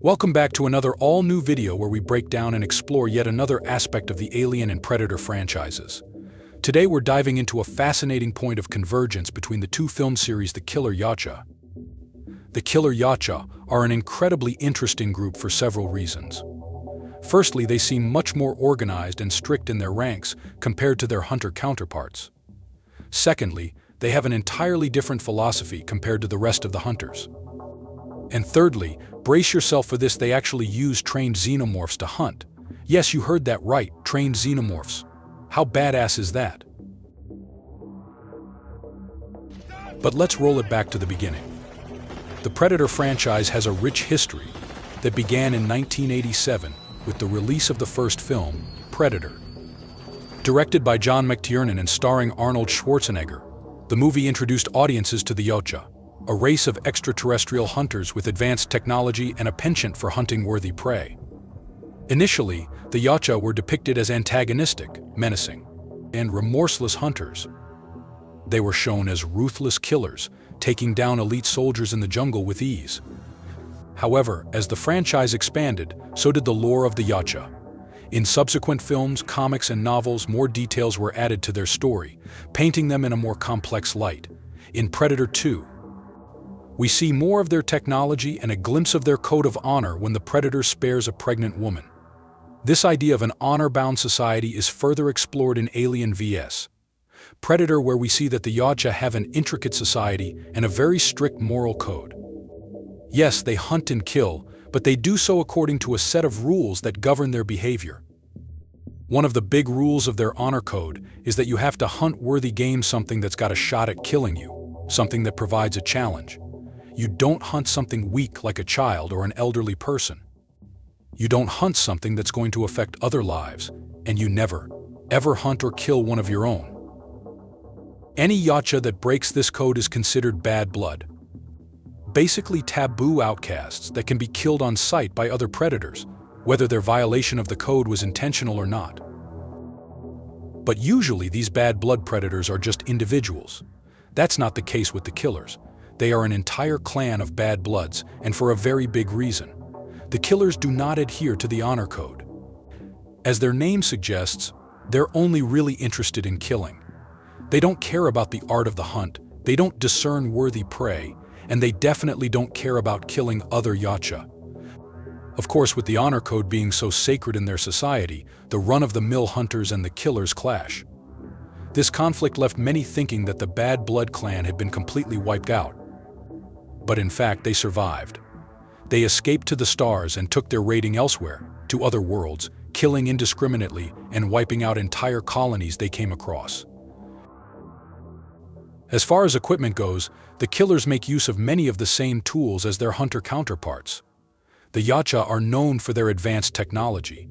Welcome back to another all-new video where we break down and explore yet another aspect of the Alien and Predator franchises. Today we're diving into a fascinating point of convergence between the two film series The Killer Yautja. The Killer Yautja are an incredibly interesting group for several reasons. Firstly, they seem much more organized and strict in their ranks compared to their hunter counterparts. Secondly, they have an entirely different philosophy compared to the rest of the hunters. And thirdly, brace yourself for this, they actually use trained xenomorphs to hunt. Yes, you heard that right, trained xenomorphs. How badass is that? But let's roll it back to the beginning. The Predator franchise has a rich history that began in 1987 with the release of the first film, Predator. Directed by John McTiernan and starring Arnold Schwarzenegger, the movie introduced audiences to the Yautja, a race of extraterrestrial hunters with advanced technology and a penchant for hunting worthy prey. Initially, the Yautja were depicted as antagonistic, menacing, and remorseless hunters. They were shown as ruthless killers, taking down elite soldiers in the jungle with ease. However, as the franchise expanded, so did the lore of the Yautja. In subsequent films, comics, and novels, more details were added to their story, painting them in a more complex light. In Predator 2, we see more of their technology and a glimpse of their code of honor when the Predator spares a pregnant woman. This idea of an honor-bound society is further explored in Alien vs. Predator, where we see that the Yautja have an intricate society and a very strict moral code. Yes, they hunt and kill, but they do so according to a set of rules that govern their behavior. One of the big rules of their honor code is that you have to hunt worthy game, something that's got a shot at killing you, something that provides a challenge. You don't hunt something weak like a child or an elderly person. You don't hunt something that's going to affect other lives, and you never, ever hunt or kill one of your own. Any Yautja that breaks this code is considered bad blood. Basically taboo outcasts that can be killed on sight by other predators, whether their violation of the code was intentional or not. But usually these bad blood predators are just individuals. That's not the case with the killers. They are an entire clan of bad bloods, and for a very big reason. The killers do not adhere to the honor code. As their name suggests, they're only really interested in killing. They don't care about the art of the hunt, they don't discern worthy prey, and they definitely don't care about killing other Yautja. Of course, with the honor code being so sacred in their society, the run-of-the-mill hunters and the killers clash. This conflict left many thinking that the Bad Blood clan had been completely wiped out. But in fact, they survived. They escaped to the stars and took their raiding elsewhere, to other worlds, killing indiscriminately and wiping out entire colonies they came across. As far as equipment goes, the killers make use of many of the same tools as their hunter counterparts. The Yautja are known for their advanced technology.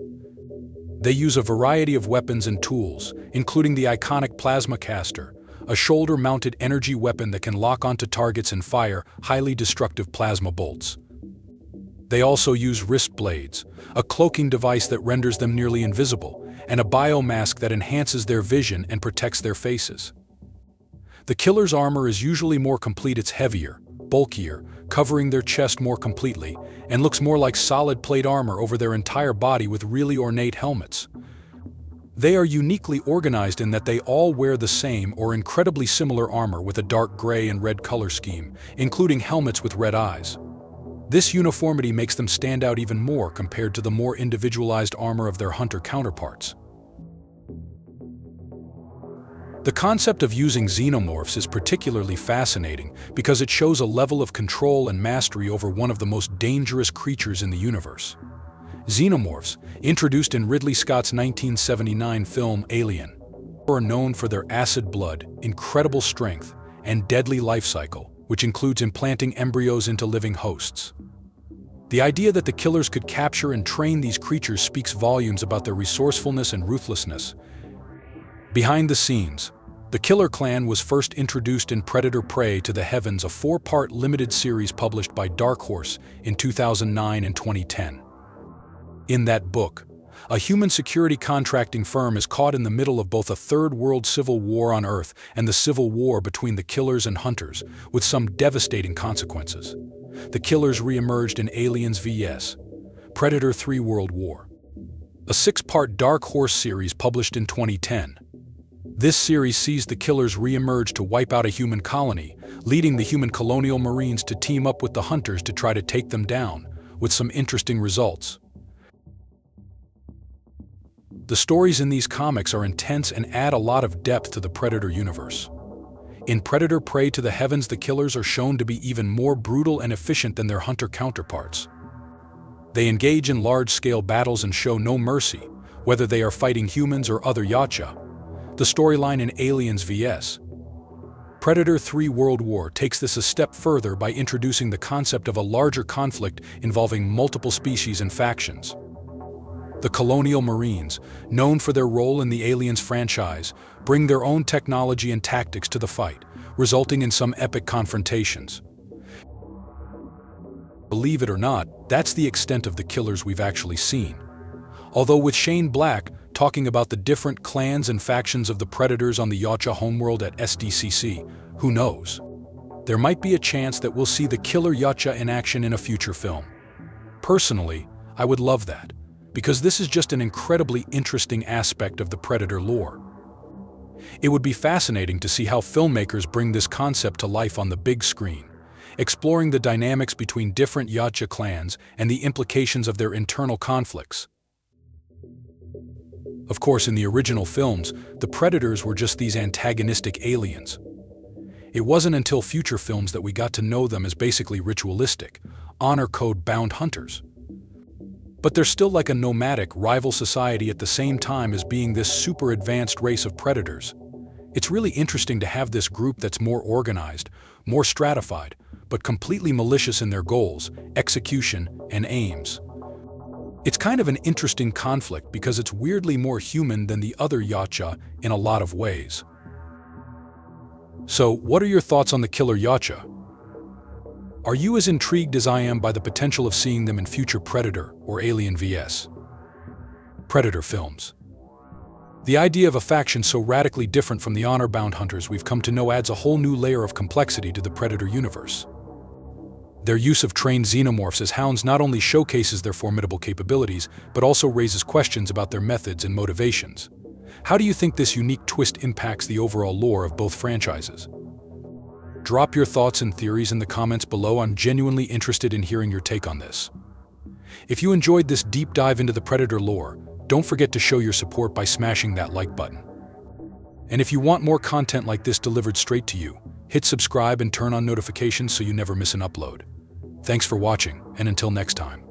They use a variety of weapons and tools, including the iconic plasma caster, a shoulder-mounted energy weapon that can lock onto targets and fire highly destructive plasma bolts. They also use wrist blades, a cloaking device that renders them nearly invisible, and a biomask that enhances their vision and protects their faces. The killer's armor is usually more complete. It's heavier, bulkier, covering their chest more completely, and looks more like solid plate armor over their entire body with really ornate helmets. They are uniquely organized in that they all wear the same or incredibly similar armor with a dark gray and red color scheme, including helmets with red eyes. This uniformity makes them stand out even more compared to the more individualized armor of their hunter counterparts. The concept of using xenomorphs is particularly fascinating because it shows a level of control and mastery over one of the most dangerous creatures in the universe. Xenomorphs, introduced in Ridley Scott's 1979 film Alien, are known for their acid blood, incredible strength, and deadly life cycle, which includes implanting embryos into living hosts. The idea that the killers could capture and train these creatures speaks volumes about their resourcefulness and ruthlessness. Behind the scenes, the Killer Clan was first introduced in Predator Prey to the Heavens, a 4-part limited series published by Dark Horse in 2009 and 2010. In that book, A human security contracting firm is caught in the middle of both a third world civil war on Earth and the civil war between the killers and hunters, with some devastating consequences. The killers re-emerged in Aliens vs. Predator 3 World War, a 6-part Dark Horse series published in 2010. This series sees the killers re-emerge to wipe out a human colony, leading the human colonial marines to team up with the hunters to try to take them down, with some interesting results. The stories in these comics are intense and add a lot of depth to the Predator universe. In Predator: Prey to the Heavens, the killers are shown to be even more brutal and efficient than their hunter counterparts. They engage in large-scale battles and show no mercy, whether they are fighting humans or other yacha. The storyline in Aliens vs. Predator 3 World War takes this a step further by introducing the concept of a larger conflict involving multiple species and factions. The colonial marines, known for their role in the Aliens franchise, bring their own technology and tactics to the fight, resulting in some epic confrontations. Believe it or not, that's the extent of the killers we've actually seen. Although with Shane Black talking about the different clans and factions of the Predators on the Yautja homeworld at SDCC, who knows? There might be a chance that we'll see the Killer Yautja in action in a future film. Personally, I would love that, because this is just an incredibly interesting aspect of the Predator lore. It would be fascinating to see how filmmakers bring this concept to life on the big screen, exploring the dynamics between different Yautja clans and the implications of their internal conflicts. Of course, in the original films, the Predators were just these antagonistic aliens. It wasn't until future films that we got to know them as basically ritualistic, honor code-bound hunters. But they're still like a nomadic rival society at the same time as being this super advanced race of predators. It's really interesting to have this group that's more organized, more stratified, but completely malicious in their goals, execution, and aims. It's kind of an interesting conflict because it's weirdly more human than the other Yautja in a lot of ways. So, what are your thoughts on the Killer Yautja? Are you as intrigued as I am by the potential of seeing them in future Predator or Alien vs. Predator films? The idea of a faction so radically different from the honor-bound hunters we've come to know adds a whole new layer of complexity to the Predator universe. Their use of trained xenomorphs as hounds not only showcases their formidable capabilities, but also raises questions about their methods and motivations. How do you think this unique twist impacts the overall lore of both franchises? Drop your thoughts and theories in the comments below. I'm genuinely interested in hearing your take on this. If you enjoyed this deep dive into the Predator lore, don't forget to show your support by smashing that like button. And if you want more content like this delivered straight to you, hit subscribe and turn on notifications so you never miss an upload. Thanks for watching, and until next time.